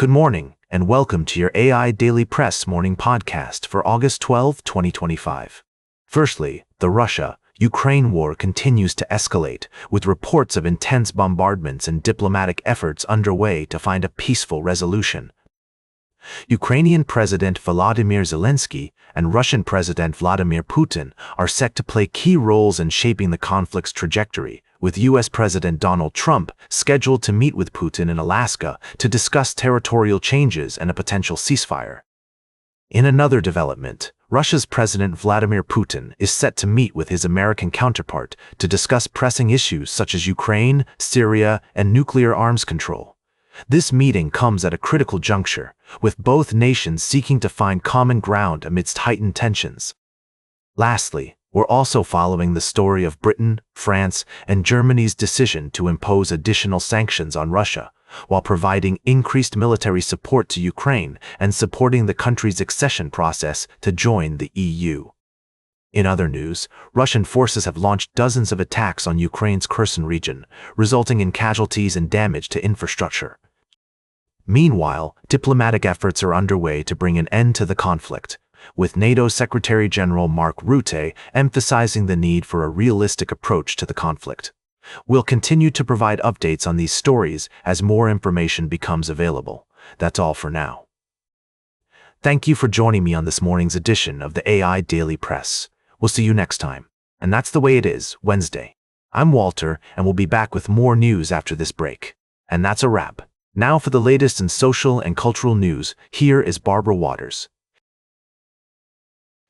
Good morning, and welcome to your AI Daily Press morning podcast for August 12, 2025. Firstly, the Russia-Ukraine war continues to escalate, with reports of intense bombardments and diplomatic efforts underway to find a peaceful resolution. Ukrainian President Volodymyr Zelensky and Russian President Vladimir Putin are set to play key roles in shaping the conflict's trajectory, with U.S. President Donald Trump scheduled to meet with Putin in Alaska to discuss territorial changes and a potential ceasefire. In another development, Russia's President Vladimir Putin is set to meet with his American counterpart to discuss pressing issues such as Ukraine, Syria, and nuclear arms control. This meeting comes at a critical juncture, with both nations seeking to find common ground amidst heightened tensions. Lastly, we're also following the story of Britain, France, and Germany's decision to impose additional sanctions on Russia, while providing increased military support to Ukraine and supporting the country's accession process to join the EU. In other news, Russian forces have launched dozens of attacks on Ukraine's Kherson region, resulting in casualties and damage to infrastructure. Meanwhile, diplomatic efforts are underway to bring an end to the conflict, with NATO Secretary-General Mark Rutte emphasizing the need for a realistic approach to the conflict. We'll continue to provide updates on these stories as more information becomes available. That's all for now. Thank you for joining me on this morning's edition of the AI Daily Press. We'll see you next time. And that's the way it is, Wednesday. I'm Walter, and we'll be back with more news after this break. And that's a wrap. Now for the latest in social and cultural news, here is Barbara Waters.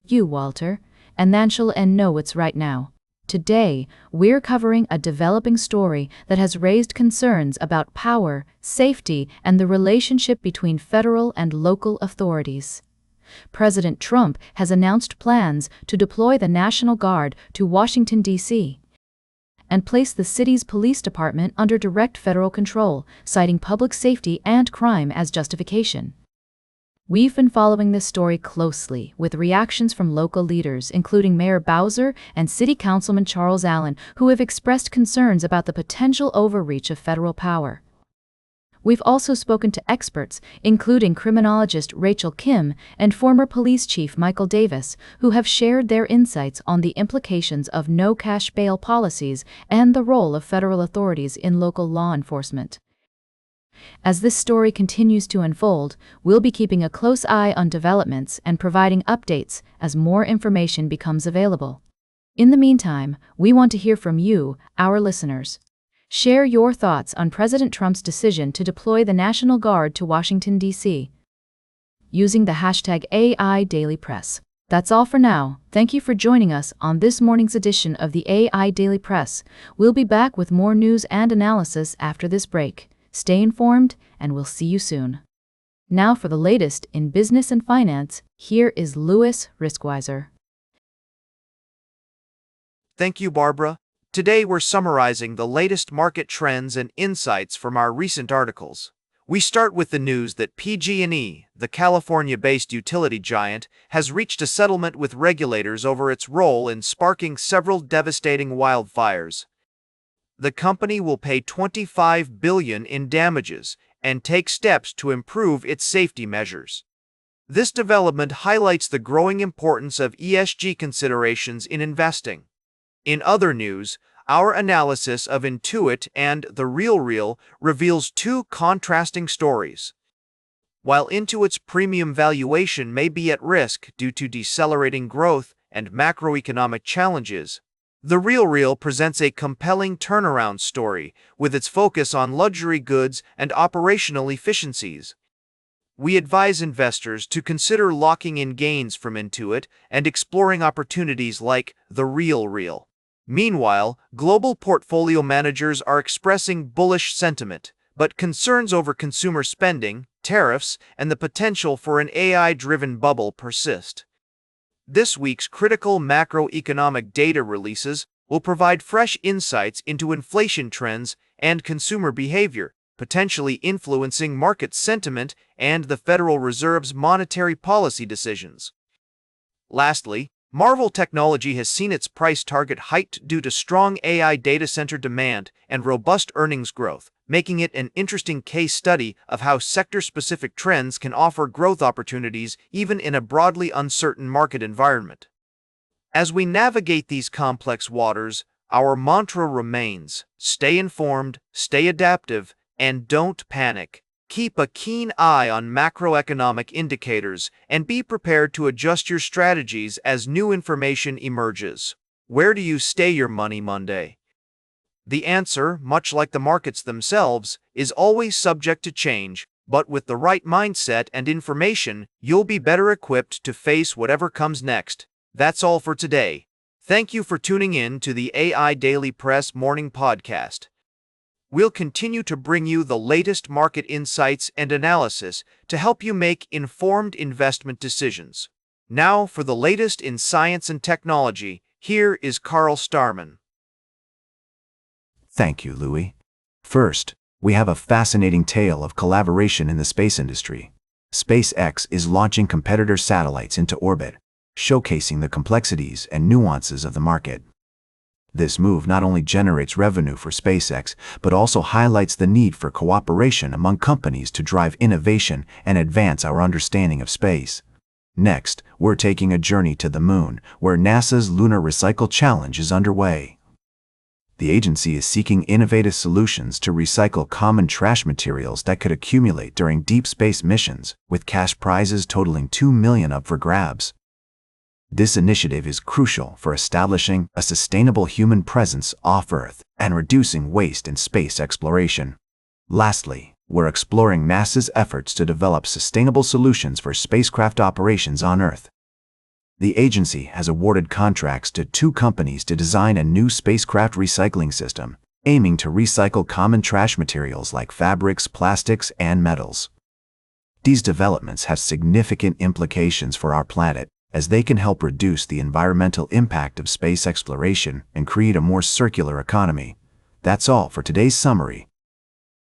You, Walter, and Nanshul and know what's right now. Today, we're covering a developing story that has raised concerns about power, safety, and the relationship between federal and local authorities. President Trump has announced plans to deploy the National Guard to Washington, D.C., and place the city's police department under direct federal control, citing public safety and crime as justification. We've been following this story closely, with reactions from local leaders, including Mayor Bowser and City Councilman Charles Allen, who have expressed concerns about the potential overreach of federal power. We've also spoken to experts, including criminologist Rachel Kim and former police chief Michael Davis, who have shared their insights on the implications of no-cash bail policies and the role of federal authorities in local law enforcement. As this story continues to unfold, we'll be keeping a close eye on developments and providing updates as more information becomes available. In the meantime, we want to hear from you, our listeners. Share your thoughts on President Trump's decision to deploy the National Guard to Washington, D.C. using the hashtag AIDailyPress. That's all for now. Thank you for joining us on this morning's edition of the AI Daily Press. We'll be back with more news and analysis after this break. Stay informed, and we'll see you soon. Now for the latest in business and finance, here is Louis Riskweiser. Thank you, Barbara. Today we're summarizing the latest market trends and insights from our recent articles. We start with the news that PG&E, the California-based utility giant, has reached a settlement with regulators over its role in sparking several devastating wildfires. The company will pay $25 billion in damages and take steps to improve its safety measures. This development highlights the growing importance of ESG considerations in investing. In other news, our analysis of Intuit and The RealReal reveals two contrasting stories. While Intuit's premium valuation may be at risk due to decelerating growth and macroeconomic challenges, The RealReal presents a compelling turnaround story with its focus on luxury goods and operational efficiencies. We advise investors to consider locking in gains from Intuit and exploring opportunities like The RealReal. Meanwhile, global portfolio managers are expressing bullish sentiment, but concerns over consumer spending, tariffs, and the potential for an AI-driven bubble persist. This week's critical macroeconomic data releases will provide fresh insights into inflation trends and consumer behavior, potentially influencing market sentiment and the Federal Reserve's monetary policy decisions. Lastly, Marvell Technology has seen its price target hiked due to strong AI data center demand and robust earnings growth, making it an interesting case study of how sector-specific trends can offer growth opportunities even in a broadly uncertain market environment. As we navigate these complex waters, our mantra remains: stay informed, stay adaptive, and don't panic. Keep a keen eye on macroeconomic indicators and be prepared to adjust your strategies as new information emerges. Where do you stay your money Monday? The answer, much like the markets themselves, is always subject to change, but with the right mindset and information, you'll be better equipped to face whatever comes next. That's all for today. Thank you for tuning in to the AI Daily Press Morning Podcast. We'll continue to bring you the latest market insights and analysis to help you make informed investment decisions. Now, for the latest in science and technology, here is Carl Starman. Thank you, Louis. First, we have a fascinating tale of collaboration in the space industry. SpaceX is launching competitor satellites into orbit, showcasing the complexities and nuances of the market. This move not only generates revenue for SpaceX, but also highlights the need for cooperation among companies to drive innovation and advance our understanding of space. Next, we're taking a journey to the Moon, where NASA's Lunar Recycle Challenge is underway. The agency is seeking innovative solutions to recycle common trash materials that could accumulate during deep space missions, with cash prizes totaling $2 million up for grabs. This initiative is crucial for establishing a sustainable human presence off Earth and reducing waste in space exploration. Lastly, we're exploring NASA's efforts to develop sustainable solutions for spacecraft operations on Earth. The agency has awarded contracts to 2 companies to design a new spacecraft recycling system, aiming to recycle common trash materials like fabrics, plastics, and metals. These developments have significant implications for our planet, as they can help reduce the environmental impact of space exploration and create a more circular economy. That's all for today's summary.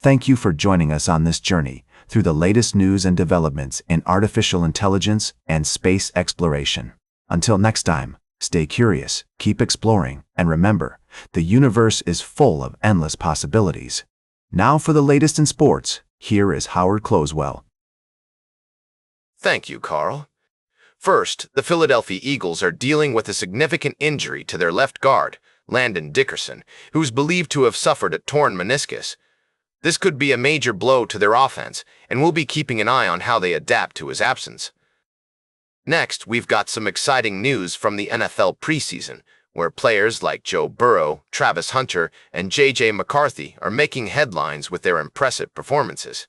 Thank you for joining us on this journey through the latest news and developments in artificial intelligence and space exploration. Until next time, stay curious, keep exploring, and remember, the universe is full of endless possibilities. Now for the latest in sports, here is Howard Closewell. Thank you, Carl. First, the Philadelphia Eagles are dealing with a significant injury to their left guard, Landon Dickerson, who's believed to have suffered a torn meniscus. This could be a major blow to their offense, and we'll be keeping an eye on how they adapt to his absence. Next, we've got some exciting news from the NFL preseason, where players like Joe Burrow, Travis Hunter, and J.J. McCarthy are making headlines with their impressive performances.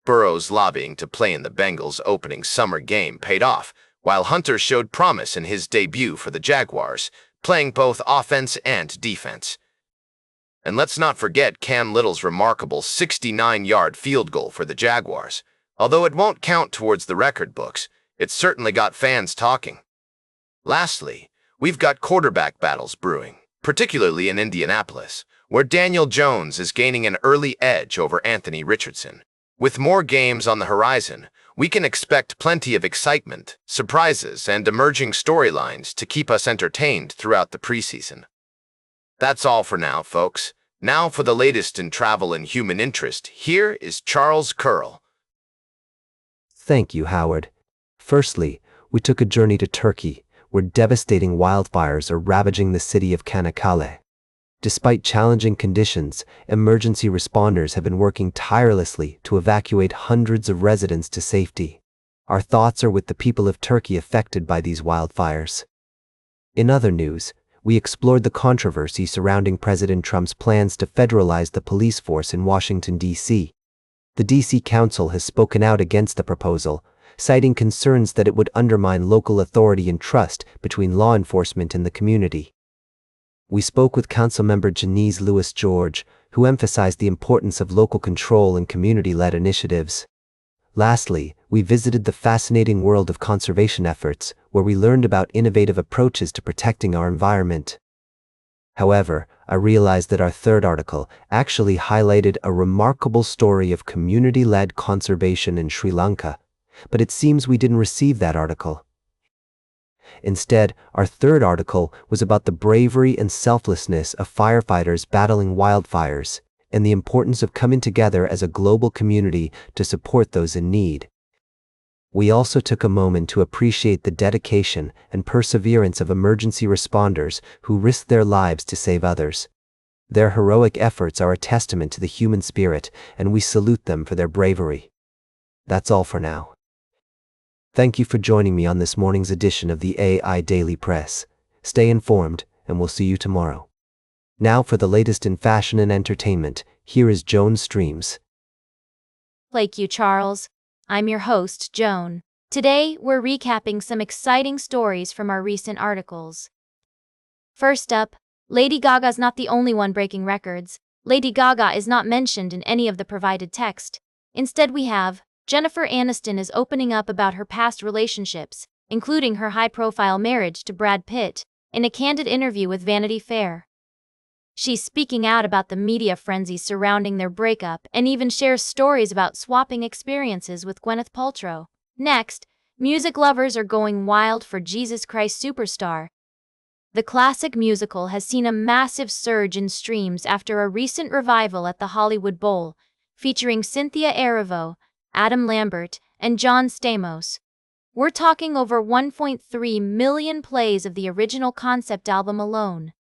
Burrow's lobbying to play in the Bengals' opening summer game paid off, while Hunter showed promise in his debut for the Jaguars, playing both offense and defense. And let's not forget Cam Little's remarkable 69-yard field goal for the Jaguars. Although it won't count towards the record books, it certainly got fans talking. Lastly, we've got quarterback battles brewing, particularly in Indianapolis, where Daniel Jones is gaining an early edge over Anthony Richardson. With more games on the horizon, we can expect plenty of excitement, surprises, and emerging storylines to keep us entertained throughout the preseason. That's all for now, folks. Now for the latest in travel and human interest, here is Charles Curl. Thank you, Howard. Firstly, we took a journey to Turkey, where devastating wildfires are ravaging the city of Çanakkale. Despite challenging conditions, emergency responders have been working tirelessly to evacuate hundreds of residents to safety. Our thoughts are with the people of Turkey affected by these wildfires. In other news, we explored the controversy surrounding President Trump's plans to federalize the police force in Washington, D.C. The D.C. Council has spoken out against the proposal, citing concerns that it would undermine local authority and trust between law enforcement and the community. We spoke with Councilmember Janice Lewis-George, who emphasized the importance of local control and community-led initiatives. Lastly, we visited the fascinating world of conservation efforts, where we learned about innovative approaches to protecting our environment. However, I realized that our third article actually highlighted a remarkable story of community-led conservation in Sri Lanka, but it seems we didn't receive that article. Instead, our third article was about the bravery and selflessness of firefighters battling wildfires, and the importance of coming together as a global community to support those in need. We also took a moment to appreciate the dedication and perseverance of emergency responders who risked their lives to save others. Their heroic efforts are a testament to the human spirit, and we salute them for their bravery. That's all for now. Thank you for joining me on this morning's edition of the AI Daily Press. Stay informed, and we'll see you tomorrow. Now for the latest in fashion and entertainment, here is Joan Streams. Thank you, Charles. I'm your host, Joan. Today, we're recapping some exciting stories from our recent articles. First up, Lady Gaga's not the only one breaking records. Lady Gaga is not mentioned in any of the provided text. Instead, we have Jennifer Aniston is opening up about her past relationships, including her high-profile marriage to Brad Pitt, in a candid interview with Vanity Fair. She's speaking out about the media frenzy surrounding their breakup and even shares stories about swapping experiences with Gwyneth Paltrow. Next, music lovers are going wild for Jesus Christ Superstar. The classic musical has seen a massive surge in streams after a recent revival at the Hollywood Bowl, featuring Cynthia Erivo, Adam Lambert, and John Stamos. We're talking over 1.3 million plays of the original concept album alone.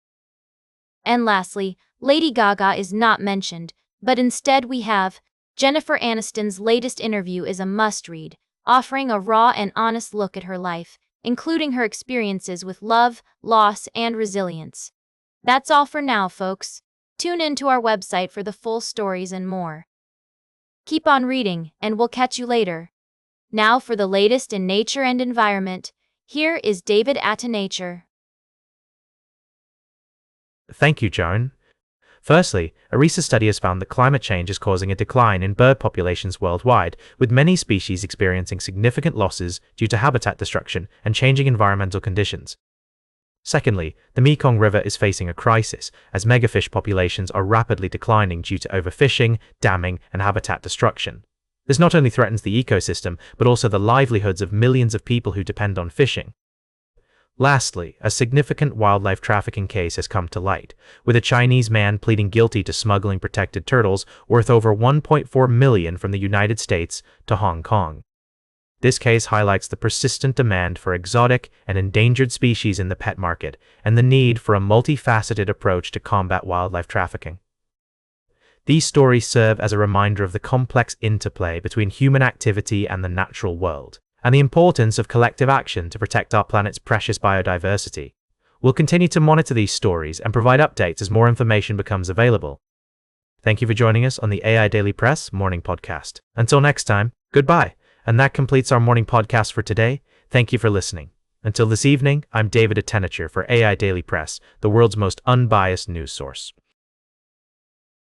And lastly, Lady Gaga is not mentioned, but instead we have Jennifer Aniston's latest interview is a must-read, offering a raw and honest look at her life, including her experiences with love, loss, and resilience. That's all for now, folks. Tune in to our website for the full stories and more. Keep on reading, and we'll catch you later. Now for the latest in nature and environment, here is David AIDailyPress. Thank you, Joan. Firstly, a recent study has found that climate change is causing a decline in bird populations worldwide, with many species experiencing significant losses due to habitat destruction and changing environmental conditions. Secondly, the Mekong River is facing a crisis, as megafish populations are rapidly declining due to overfishing, damming, and habitat destruction. This not only threatens the ecosystem, but also the livelihoods of millions of people who depend on fishing. Lastly, a significant wildlife trafficking case has come to light, with a Chinese man pleading guilty to smuggling protected turtles worth over $1.4 million from the United States to Hong Kong. This case highlights the persistent demand for exotic and endangered species in the pet market and the need for a multifaceted approach to combat wildlife trafficking. These stories serve as a reminder of the complex interplay between human activity and the natural world, and the importance of collective action to protect our planet's precious biodiversity. We'll continue to monitor these stories and provide updates as more information becomes available. Thank you for joining us on the AI Daily Press Morning Podcast. Until next time, goodbye. And that completes our morning podcast for today. Thank you for listening. Until this evening, I'm David AIDailyPress for AI Daily Press, the world's most unbiased news source.